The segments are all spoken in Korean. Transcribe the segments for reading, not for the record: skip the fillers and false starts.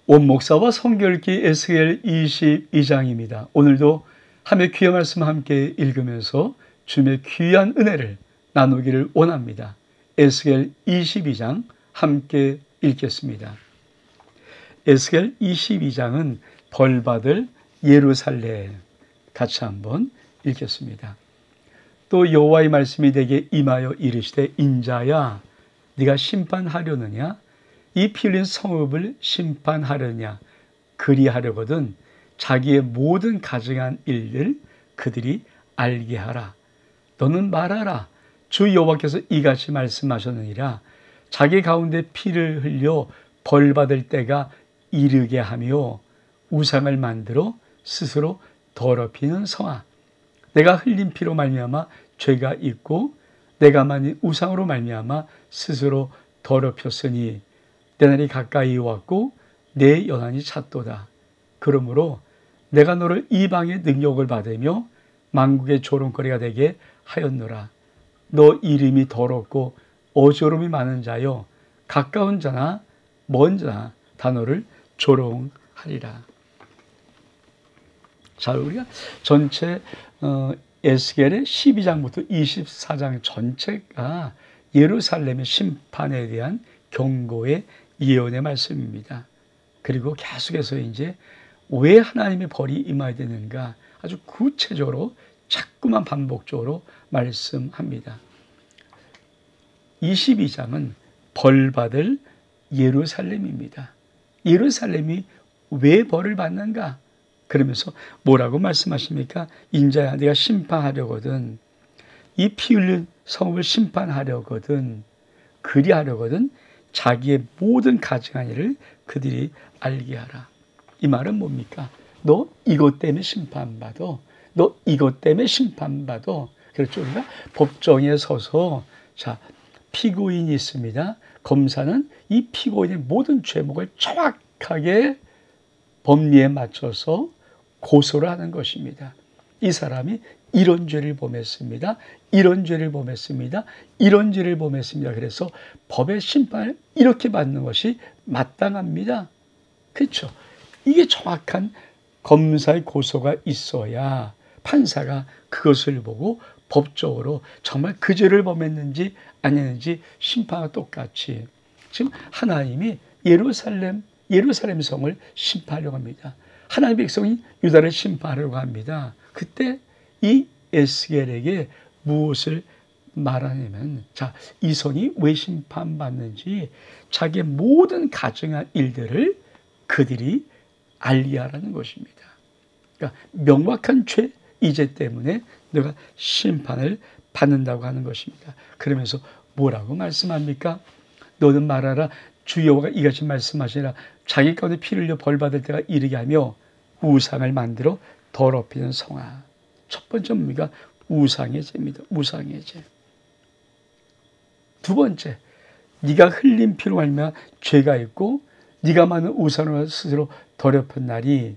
원목사와 성결기 에스겔 22장입니다. 오늘도 함께 귀한 말씀 함께 읽으면서 주님의 귀한 은혜를 나누기를 원합니다. 에스겔 22장 함께 읽겠습니다. 에스겔 22장은 벌받을 예루살렘, 같이 한번 읽겠습니다. 또 여호와의 말씀이 내게 임하여 이르시되 인자야 네가 심판하려느냐 이 피 흘린 성읍을 심판하려냐 그리하려거든 자기의 모든 가증한 일들 그들이 알게 하라. 너는 말하라. 주 여호와께서 이같이 말씀하셨느니라. 자기 가운데 피를 흘려 벌받을 때가 이르게 하며 우상을 만들어 스스로 더럽히는 성아, 내가 흘린 피로 말미암아 죄가 있고 내가 만든 우상으로 말미암아 스스로 더럽혔으니 내 날이 가까이 왔고 내 연한이 찼도다. 그러므로 내가 너를 이방의 능력을 받으며 만국의 조롱거리가 되게 하였노라. 너 이름이 더럽고 어지러움이 많은 자여 가까운 자나 먼 자나 다 너를 조롱하리라. 자, 우리가 전체 에스겔의 12장부터 24장 전체가 예루살렘의 심판에 대한 경고의 예언의 말씀입니다. 그리고 계속해서 이제 왜 하나님의 벌이 임해야 되는가 아주 구체적으로 자꾸만 반복적으로 말씀합니다. 22장은 벌받을 예루살렘입니다. 예루살렘이 왜 벌을 받는가? 그러면서 뭐라고 말씀하십니까? 인자야 네가 심판하려거든 이 피 흘린 성읍을 심판하려거든 그리하려거든 자기의 모든 가증한 일을 그들이 알게 하라. 이 말은 뭡니까? 너 이것 때문에 심판받아. 너 이것 때문에 심판받아. 그렇죠. 우리가 법정에 서서 자 피고인이 있습니다. 검사는 이 피고인의 모든 죄목을 정확하게 법리에 맞춰서 고소를 하는 것입니다. 이 사람이 이런 죄를 범했습니다. 이런 죄를 범했습니다. 이런 죄를 범했습니다. 그래서 법의 심판을 이렇게 받는 것이 마땅합니다. 그렇죠. 이게 정확한 검사의 고소가 있어야 판사가 그것을 보고 법적으로 정말 그 죄를 범했는지 아니었는지 심판과 똑같이 지금 하나님이 예루살렘 성을 심판하려고 합니다. 하나님의 백성이 유다를 심판하려고 합니다. 그때 이 에스겔에게 무엇을 말하냐면 자, 이 성이 왜 심판받는지 자기의 모든 가증한 일들을 그들이 알게 하라는 것입니다. 그러니까 명확한 죄, 이 죄 때문에 내가 심판을 받는다고 하는 것입니다. 그러면서 뭐라고 말씀합니까? 너는 말하라. 주 여호와가 이같이 말씀하시라. 자기 가운데 피를 흘려 벌받을 때가 이르게 하며 우상을 만들어 더럽히는 성아. 첫 번째 뭡니까? 우상의 죄입니다. 우상의 죄. 두 번째, 네가 흘린 피로 말미암아 죄가 있고 네가 만든 우상으로 스스로 더럽힌 날이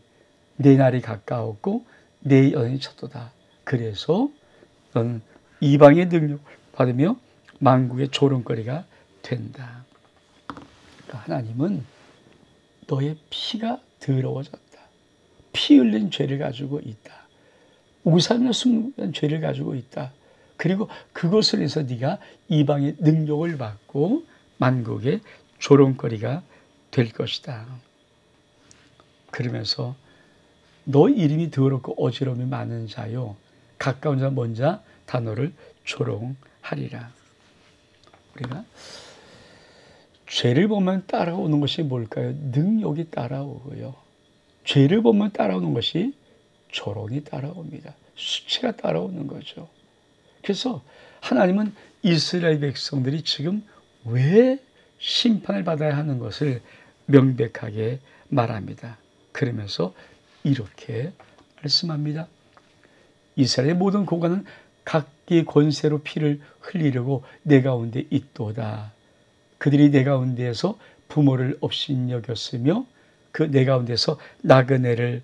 내 날이 가까웠고 내 연이 찼도다. 그래서 너는 이방의 능력을 받으며 만국의 조롱거리가 된다. 하나님은 너의 피가 더러워졌다. 피 흘린 죄를 가지고 있다. 우상을 숭배한 죄를 가지고 있다. 그리고 그것을 해서 네가 이방의 능력을 받고 만국의 조롱거리가 될 것이다. 그러면서 너 이름이 더럽고 어지러움이 많은 자요 가까운 자 먼 자 다 너를 조롱하리라. 우리가 죄를 보면 따라오는 것이 뭘까요? 능욕이 따라오고요. 죄를 보면 따라오는 것이 조롱이 따라옵니다. 수치가 따라오는 거죠. 그래서 하나님은 이스라엘 백성들이 지금 왜 심판을 받아야 하는 것을 명백하게 말합니다. 그러면서 이렇게 말씀합니다. 이스라엘의 모든 고관은 각기 권세로 피를 흘리려고 내 가운데 있도다. 그들이 내 가운데에서 부모를 업신여겼으며 그 내 가운데서 나그네를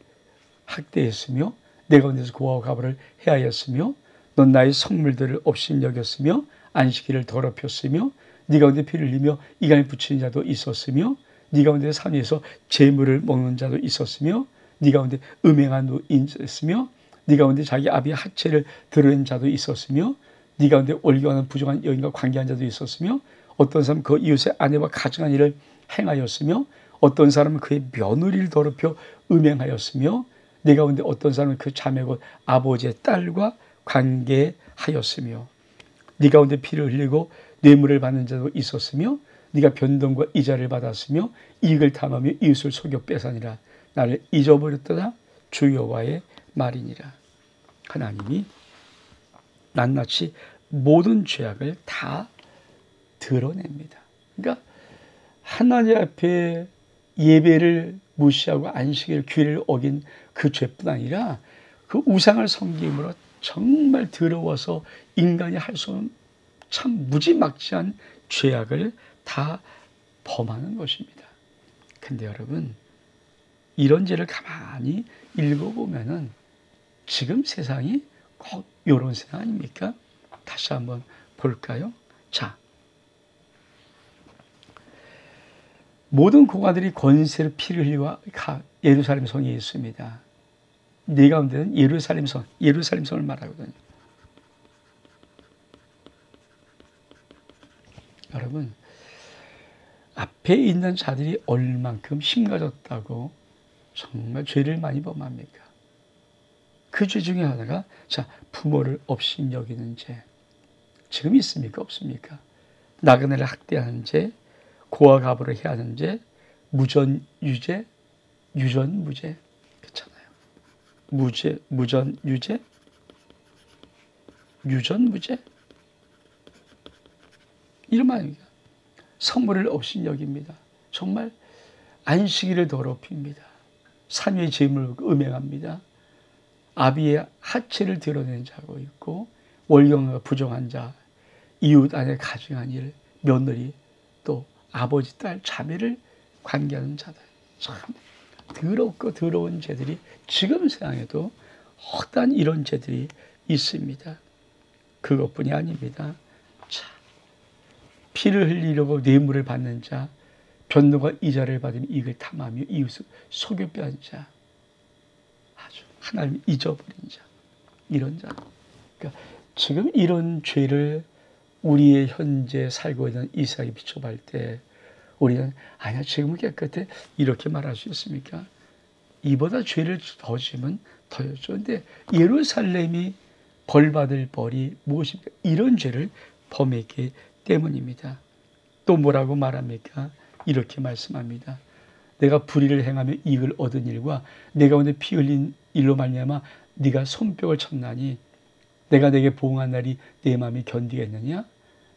학대했으며 내 가운데서 고아와 과부를 해하였으며 넌 나의 성물들을 업신여겼으며 안식일을 더럽혔으며 네 가운데 피를 흘리며 이간을 붙이는 자도 있었으며 네 가운데 삶 위에서 재물을 먹는 자도 있었으며 네 가운데 음행한 노인이 있었으며 네 가운데 자기 아비의 하체를 드러낸 자도 있었으며 네 가운데 올겨하는 부정한 여인과 관계한 자도 있었으며 어떤 사람은 그 이웃의 아내와 가증한 일을 행하였으며 어떤 사람은 그의 며느리를 더럽혀 음행하였으며 네 가운데 어떤 사람은 그 자매 곧 아버지의 딸과 관계하였으며 네 가운데 피를 흘리고 뇌물을 받는 자도 있었으며 네가 변동과 이자를 받았으며 이익을 탐하며 이웃을 속여 뺏으니라. 나를 잊어버렸더라. 주 여호와의 말이니라. 하나님이 낱낱이 모든 죄악을 다 드러냅니다. 그러니까 하나님 앞에 예배를 무시하고 안식일 규례를 어긴 그 죄뿐 아니라 그 우상을 섬김으로 정말 더러워서 인간이 할 수 없는 참 무지막지한 죄악을 다 범하는 것입니다. 근데 여러분, 이런 죄를 가만히 읽어보면은 지금 세상이 꼭 이런 세상 아닙니까? 다시 한번 볼까요? 자, 모든 고관들이 권세를 피를 흘리고 예루살렘 성에 있습니다. 네 가운데는 예루살렘 성을 말하거든요. 여러분, 앞에 있는 자들이 얼만큼 심가졌다고 정말 죄를 많이 범합니까? 그 죄 중에 하나가 부모를 없인 여기는 죄. 지금 있습니까? 없습니까? 나그네를 학대하는 죄, 고아 가부를 해하는 죄, 무전유죄, 유전무죄. 그렇잖아요. 무전유죄, 유전무죄. 이런 말입니다. 성물을 없인 여깁니다. 정말 안식일을 더럽힙니다. 삼위의 재물을 음행합니다. 아비의 하체를 드러낸 자고 있고 월경과 부정한 자, 이웃 안에 가증한 일, 며느리, 또 아버지, 딸, 자매를 관계하는 자들. 참 더럽고 더러운 죄들이 지금 세상에도 허다한 이런 죄들이 있습니다. 그것뿐이 아닙니다. 자, 피를 흘리려고 뇌물을 받는 자, 변노가 이자를 받으며 이익을 탐하며 이웃을 속여 빼앗는 자, 아주 하나님을 잊어버린 자, 이런 자. 그러니까 지금 이런 죄를 우리의 현재 살고 있는 이 세상에 비춰볼 때 우리는 아니야 지금은 깨끗해 이렇게 말할 수 있습니까? 이보다 죄를 더 지면 더였죠. 그런데 예루살렘이 벌받을 벌이 무엇입니까? 이런 죄를 범했기 때문입니다. 또 뭐라고 말합니까? 이렇게 말씀합니다. 내가 불의를 행하며 이익을 얻은 일과 내 가운데 피 흘린 일로 말미암아 네가 손뼉을 쳤나니 내가 내게 보응한 날이 내 마음이 견디겠느냐?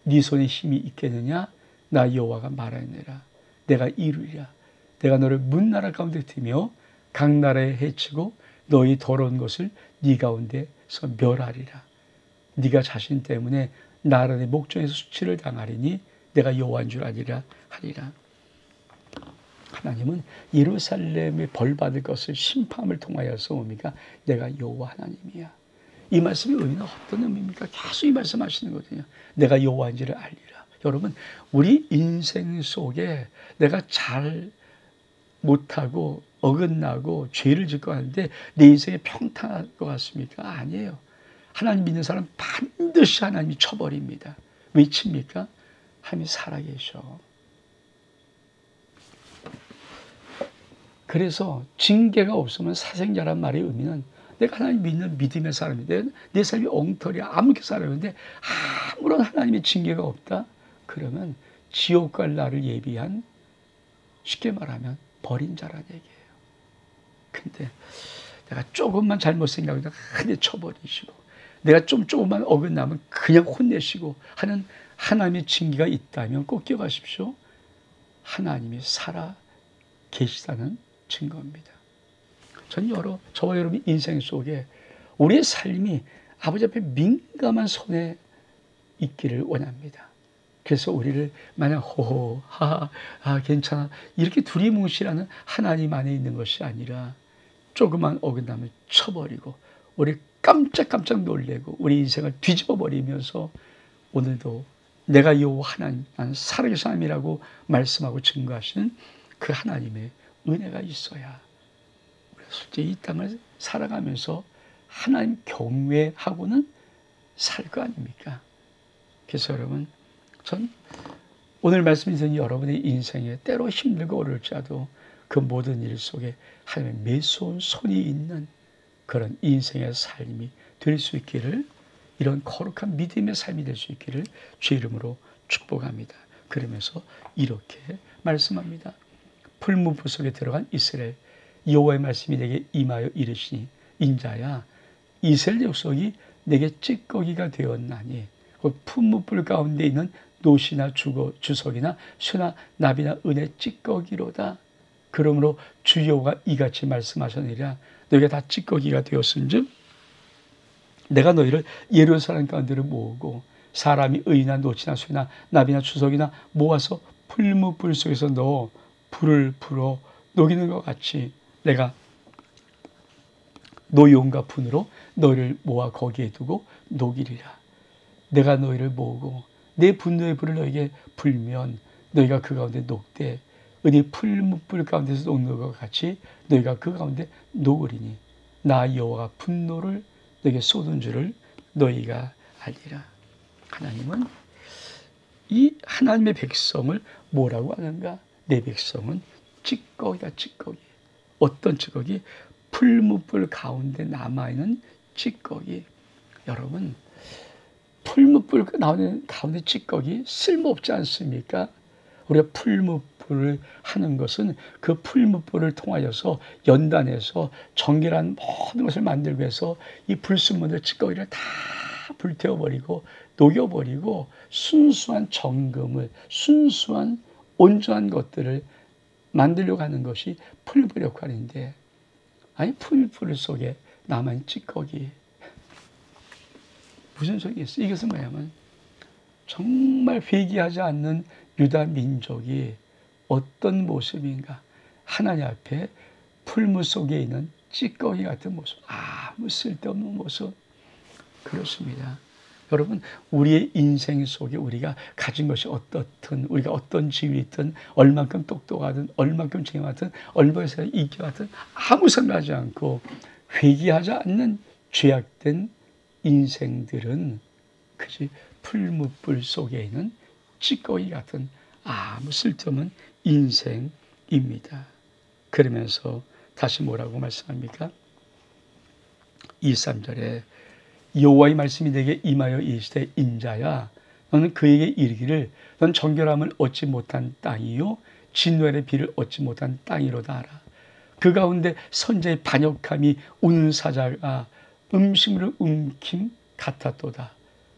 네 손에 힘이 있겠느냐? 나 여호와가 말하느니라. 내가 이루리라. 내가 너를 문나라 가운데 두며 각 나라에 해치고 너희 더러운 것을 네 가운데서 멸하리라. 네가 자신 때문에 나라의 목전에서 수치를 당하리니 내가 여호와인 줄 아니라 하리라. 하나님은 예루살렘에 벌받을 것을 심판을 통하여서 옵니까? 내가 여호와 하나님이야. 이 말씀의 의미는 어떤 의미입니까? 계속 이 말씀하시는 거거든요. 내가 여호와인지를 알리라. 여러분, 우리 인생 속에 내가 잘 못하고 어긋나고 죄를 짓고 하는데 내 인생에 평탄할 것 같습니까? 아니에요. 하나님 믿는 사람은 반드시 하나님이 쳐버립니다. 왜 칩니까? 하나님이 살아계셔. 그래서 징계가 없으면 사생자란 말의 의미는 내가 하나님 믿는 믿음의 사람인데 내 삶이 엉터리야 아무렇게 살았는데 아무런 하나님의 징계가 없다? 그러면 지옥 갈 날을 예비한 쉽게 말하면 버린 자란 얘기예요. 근데 내가 조금만 잘못 생각하다 크게 쳐버리시고 내가 조금만 어긋나면 그냥 혼내시고 하는 하나님의 징계가 있다면 꼭 기억하십시오. 하나님이 살아 계시다는 증거입니다. 전 저와 여러분 인생 속에 우리의 삶이 아버지 앞에 민감한 손에 있기를 원합니다. 그래서 우리를 마냥 호호 하하 괜찮아 이렇게 두리뭉실하는 하나님 안에 있는 것이 아니라 조그만 어긋나면 쳐버리고 우리 깜짝깜짝 놀래고 우리 인생을 뒤집어 버리면서 오늘도 내가 여호와 하나님 나는 살아계신 하나님이라고 말씀하고 증거하시는 그 하나님의 은혜가 있어야 우리가 솔직히 이 땅을 살아가면서 하나님 경외하고는 살 거 아닙니까? 그래서 여러분, 전 오늘 말씀 드린 여러분의 인생에 때로 힘들고 어려울지라도 그 모든 일 속에 하나님의 매서운 손이 있는 그런 인생의 삶이 될 수 있기를, 이런 거룩한 믿음의 삶이 될 수 있기를 주 이름으로 축복합니다. 그러면서 이렇게 말씀합니다. 풀무불 속에 들어간 이스라엘, 여호와의 말씀이 내게 임하여 이르시니 인자야, 이스라엘 족속이 내게 찌꺼기가 되었나니 그 풀무불 가운데 있는 노시나 주석이나 쇠나 납이나 은의 찌꺼기로다. 그러므로 주 여호와가 이같이 말씀하셨느니라. 너희가 다 찌꺼기가 되었은즉 내가 너희를 예루살렘 가운데로 모으고 사람이 의나 노치나 쇠나 납이나 주석이나 모아서 풀무불 속에서 넣어 불을 불어 녹이는 것 같이 내가 노용과 분으로 너희를 모아 거기에 두고 녹이리라. 내가 너희를 모으고 내 분노의 불을 너희에게 불면 너희가 그 가운데 녹되 은이 풀무불 가운데서 녹는 것 같이 너희가 그 가운데 녹으리니 나 여호와가 분노를 너희에게 쏟은 줄을 너희가 알리라. 하나님은 이 하나님의 백성을 뭐라고 하는가? 내 백성은 찌꺼기다. 찌꺼기. 어떤 찌꺼기? 풀무불 가운데 남아있는 찌꺼기. 여러분, 풀무불 나오는 가운데 찌꺼기 쓸모없지 않습니까? 우리가 풀무불을 하는 것은 그 풀무불을 통하여서 연단해서 정결한 모든 것을 만들기 위해서 이 불순물들 찌꺼기를 다 불태워버리고 녹여버리고 순수한 정금을, 순수한 온전한 것들을 만들려고 하는 것이 풀무불 역할인데, 아니 풀무불 속에 남아있는 찌꺼기, 무슨 소리 있어요? 이것은 뭐냐면 정말 회개하지 않는 유다 민족이 어떤 모습인가? 하나님 앞에 풀무 속에 있는 찌꺼기 같은 모습, 아무 쓸데없는 모습. 그렇습니다. 여러분, 우리의 인생 속에 우리가 가진 것이 어떻든, 우리가 어떤 지위 있든, 얼만큼 똑똑하든, 얼만큼 쟁하든, 얼마나 인기 같든 아무 상관하지 않고 회개하지 않는 죄악된 인생들은 그지 풀무불 속에 있는 찌꺼기 같은 아무 쓸데없는 인생입니다. 그러면서 다시 뭐라고 말씀합니까? 23절에 여호와의 말씀이 내게 임하여 이르시되 인자야, 너는 그에게 이르기를 넌 정결함을 얻지 못한 땅이요 진노의 비를 얻지 못한 땅이로다 하라. 그 가운데 선제의 반역함이 우는 사자가 음식물을 움킴 같았도다.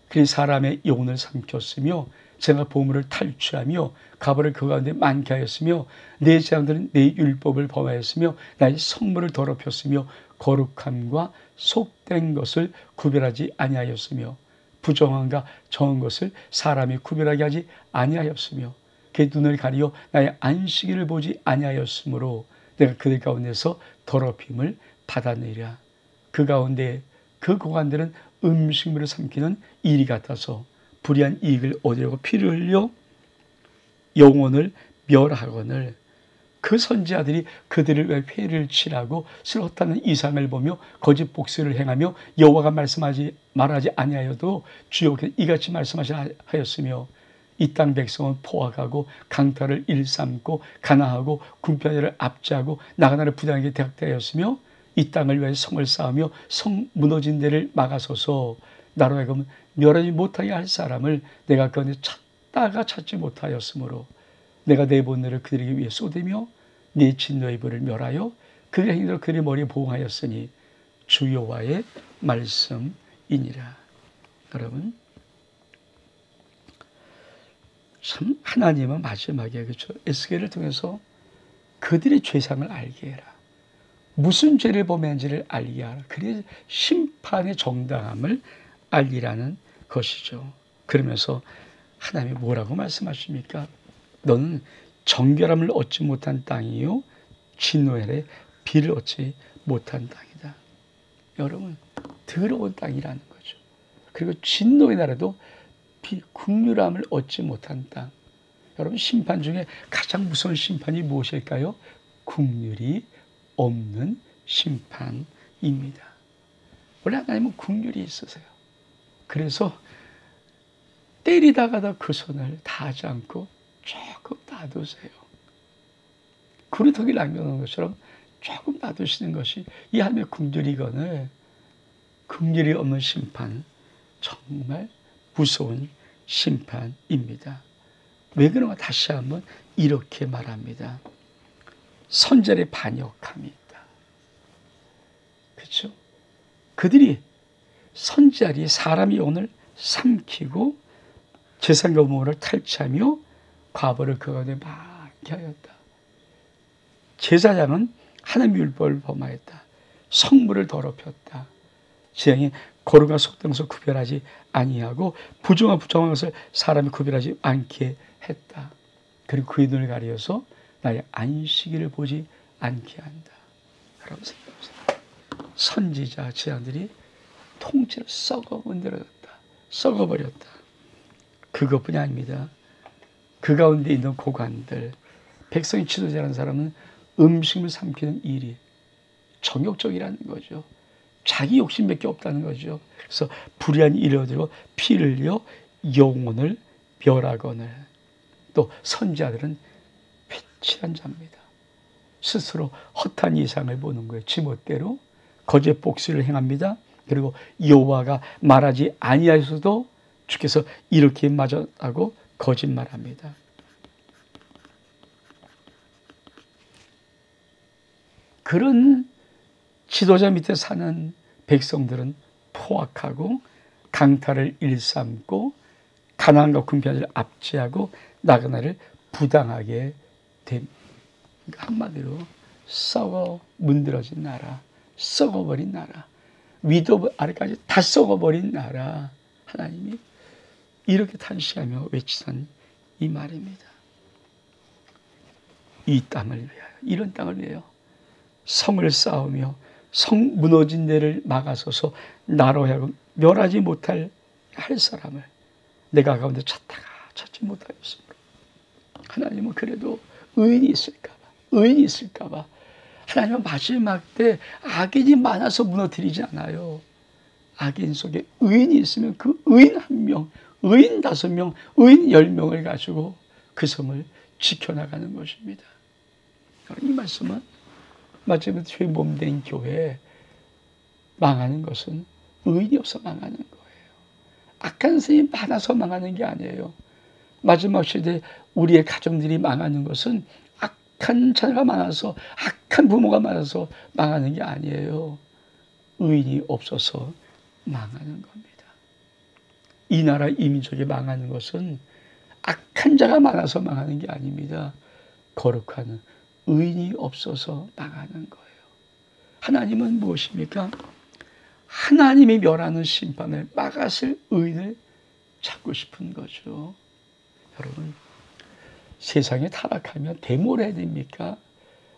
그리 사람의 영혼을 삼켰으며 제가 보물을 탈취하며 가벌을 그 가운데 많게 하였으며 내 재앙들은 내 율법을 범하였으며 나의 성물을 더럽혔으며 거룩함과 속된 것을 구별하지 아니하였으며 부정함과 정한 것을 사람이 구별하게 하지 아니하였으며 그의 눈을 가리어 나의 안식일을 보지 아니하였으므로 내가 그들 가운데서 더럽힘을 받았느니라. 그 가운데 그 고관들은 음식물을 삼키는 일이 같아서 불의한 이익을 얻으려고 피를 흘려 영혼을 멸하거늘 그 선지자들이 그들을 왜 회를 칠하고 슬헛하는 이상을 보며 거짓 복수를 행하며 여호와가 말하지 아니하여도 주여께서 이같이 말씀하셨으며 이 땅 백성은 포악하고 강탈을 일삼고 가나하고 궁편을 압제하고 나가나를 부당하게 대학되었으며 이 땅을 위해 성을 쌓으며 성 무너진 데를 막아서서 나로 하여금 멸하지 못하게 할 사람을 내가 그 안에 찾다가 찾지 못하였으므로 내가 내 본능을 그들에게 위해 쏟으며 네 진노의 불을 멸하여 그들의 행위로 그들의 머리에 보응하였으니 주 여호와의 말씀이니라. 여러분, 참 하나님은 마지막에 그렇죠, 에스겔을 통해서 그들의 죄상을 알게 해라. 무슨 죄를 범했는지를 알게 하라. 그래서 심판의 정당함을 알리라는 것이죠. 그러면서 하나님이 뭐라고 말씀하십니까? 너는 정결함을 얻지 못한 땅이요 진노의 비를 얻지 못한 땅이다. 여러분, 더러운 땅이라는 거죠. 그리고 진노의 나라도 국률함을 얻지 못한 땅. 여러분, 심판 중에 가장 무서운 심판이 무엇일까요? 긍휼이 없는 심판입니다. 원래 하나님은 긍휼이 있으세요. 그래서 때리다가도 그 손을 다하지 않고 조금 놔두세요. 그루터기 남겨놓은 것처럼 조금 놔두시는 것이 이 하나님의 긍휼이거늘. 긍휼이 없는 심판, 정말 무서운 심판입니다. 왜 그런가 다시 한번 이렇게 말합니다. 선지자의 반역함이 있다. 그렇죠? 그들이 선지자리 사람의 영혼을 삼키고 재산과 보물을 탈취하며 과부를 그 가운데 많게 하였다. 제사장은 하나님의 율법을 범하였다. 성물을 더럽혔다. 지향이 거룩과 속된 것을 구별하지 아니하고 부정과 부정한 것을 사람이 구별하지 않게 했다. 그리고 그의 눈을 가려서 나의 안식일을 보지 않게 한다. 여러분 생각해보세요. 선지자 제자들이 통째로 썩어 문드러졌다. 썩어버렸다. 그것뿐이 아닙니다. 그 가운데 있는 고관들, 백성의 지도자라는 사람은 음식을 삼키는 일이 정욕적이라는 거죠. 자기 욕심밖에 없다는 거죠. 그래서 불의한 일을 얻으려 피를 흘려 영혼을 멸하거늘. 또 선지자들은 회칠한 자입니다. 스스로 헛한 이상을 보는 거예요. 지멋대로 거짓 복수를 행합니다. 그리고 여호와가 말하지 아니하셔도 주께서 이렇게 마저하고 거짓말합니다. 그런 지도자 밑에 사는 백성들은 포악하고 강탈을 일삼고 가난과 궁핍을 압제하고 나그네를 부당하게 됩니다. 한마디로 썩어 문드러진 나라, 썩어버린 나라, 위도 아래까지 다 썩어버린 나라. 하나님이 이렇게 탄식하며 외치던 이 말입니다. 이 땅을 위하여, 이런 땅을 위하여 성을 쌓으며 성 무너진 데를 막아서서 나로 하여금 멸하지 못할 할 사람을 내가 가운데 찾다가 찾지 못하였으므로 하나님은 그래도 의인이 있을까봐 하나님은 마지막 때 악인이 많아서 무너뜨리지 않아요. 악인 속에 의인이 있으면 그 의인 1명, 의인 5명, 의인 10명을 가지고 그 성을 지켜나가는 것입니다. 이 말씀은 마지막에 죄 몸된 교회에 망하는 것은 의인이 없어 망하는 거예요. 악한 선생님이 많아서 망하는 게 아니에요. 마지막 시대에 우리의 가정들이 망하는 것은 악한 자녀가 많아서, 악한 부모가 많아서 망하는 게 아니에요. 의인이 없어서 망하는 겁니다. 이 나라 이 민족이 망하는 것은 악한 자가 많아서 망하는 게 아닙니다. 거룩한 의인이 없어서 망하는 거예요. 하나님은 무엇입니까? 하나님이 멸하는 심판을 막았을 의인을 찾고 싶은 거죠. 여러분, 세상에 타락하면 데모를 해야 됩니까?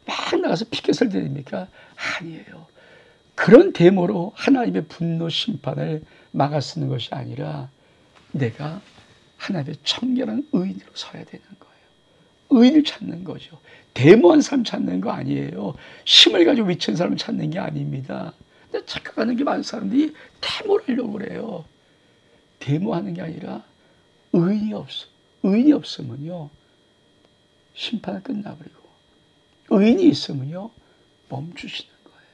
막 나가서 피켓을 대야 됩니까? 아니에요. 그런 데모로 하나님의 분노 심판을 막아 쓰는 것이 아니라 내가 하나님의 청결한 의인으로 서야 되는 거예요. 의인을 찾는 거죠. 데모한 사람 찾는 거 아니에요. 힘을 가지고 미친 사람을 찾는 게 아닙니다. 근데 착각하는 게 많은 사람들이 데모를 하려고 그래요. 데모하는 게 아니라 의인이 없으면요 심판은 끝나버리고 의인이 있으면요 멈추시는 거예요.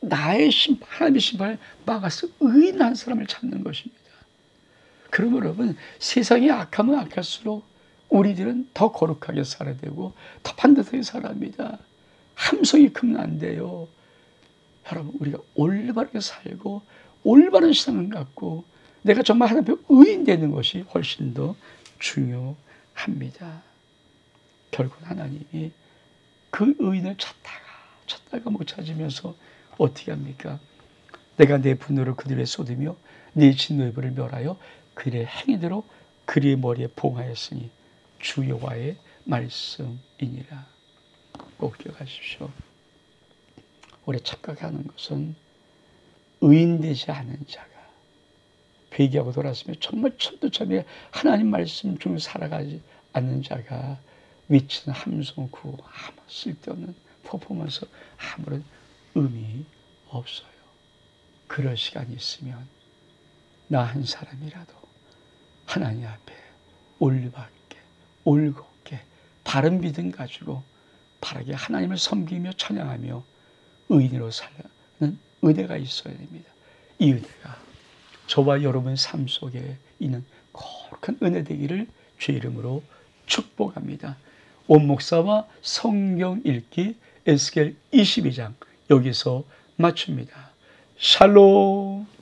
나의 심판, 하나님의 심판을 막아서 의인한 사람을 찾는 것입니다. 그러면 여러분, 세상이 악하면 악할수록 우리들은 더 거룩하게 살아야 되고 더 반듯하게 살아야 합니다. 함성이 크면 안 돼요. 여러분, 우리가 올바르게 살고 올바른 신앙을 갖고 내가 정말 하나님 앞에 의인 되는 것이 훨씬 더 중요합니다. 결국 하나님이 그 의인을 찾다가 못 찾으면서 어떻게 합니까? 내가 내 분노를 그들에 쏟으며 내 진노의 불을 멸하여 그들의 행위대로 그들의 머리에 봉하였으니 주 여호와의 말씀이니라. 꼭 기억하십시오. 우리 착각하는 것은 의인되지 않은 자가 회개하고 돌아서며 정말 천도참에 하나님 말씀 중에 살아가지 않는 자가 위치는 함성 구호 아무 쓸데없는 퍼포먼스 아무런 의미 없어요. 그럴 시간이 있으면 나 한 사람이라도 하나님 앞에 올바르게 올곧게 바른 믿음 가지고 바르게 하나님을 섬기며 찬양하며 의인으로 살아가는 은혜가 있어야 됩니다. 이 은혜가 저와 여러분 삶 속에 있는 거룩한 은혜 되기를 주의 이름으로 축복합니다. 온 목사와 성경 읽기 에스겔 22장 여기서 마칩니다. 샬롬.